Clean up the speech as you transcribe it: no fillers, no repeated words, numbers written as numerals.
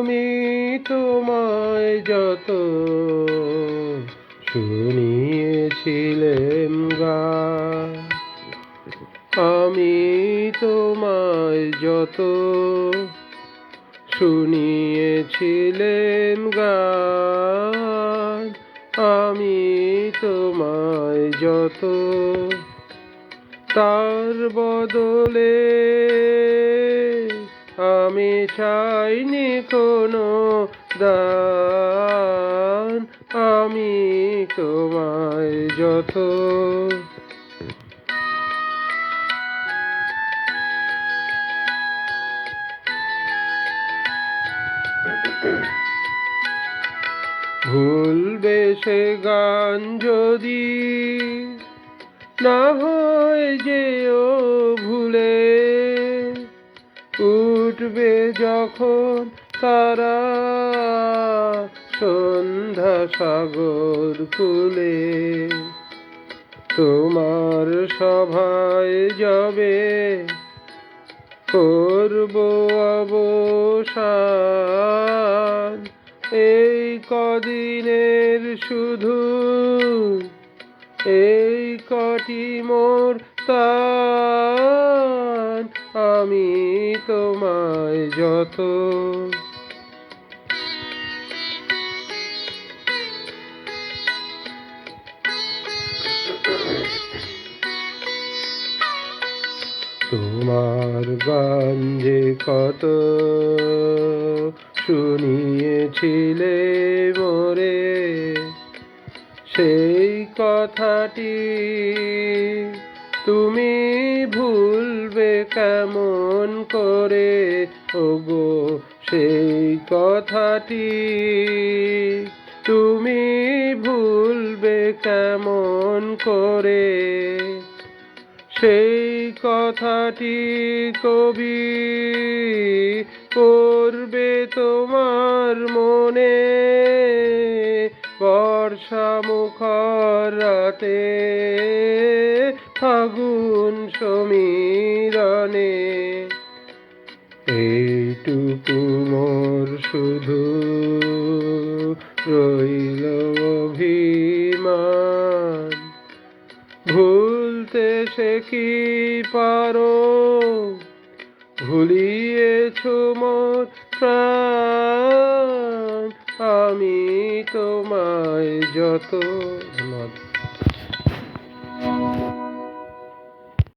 আমি তোমায় যত শুনিয়েছিলেম গান, আমি তোমায় যত শুনিয়েছিলেম গান, আমি তোমায় যত তার বদলে আমি চাইনি কোনো দান, আমি তোমায় যত ভুলবে সে গান যদি না হয় যেও ভুলে, উঠবে যখন তারা সন্ধ্যা সাগর কূলে, তোমার সভায় যাবে করব অবসান, এই কদিনের শুধু এই কটি মোর তান, আমি তোমায় যত তোমার গান যে কত শুনিয়েছিলে মোরে, সেই কথাটি তুমি ভুলবে কেমন করে ওগো, সেই কথাটি তুমি ভুলবে কেমন করে, সেই কথাটি কবি করবে তোমার মনে, বর্ষা মুখর রাতে ফাগুন সমীরণে, এইটুকু মোর শুধু রইল অভিমান, ভুলতে সে কি পারো, ভুলিয়েছ মোর প্রাণ, আমি তোমায় যত। ধন্যবাদ।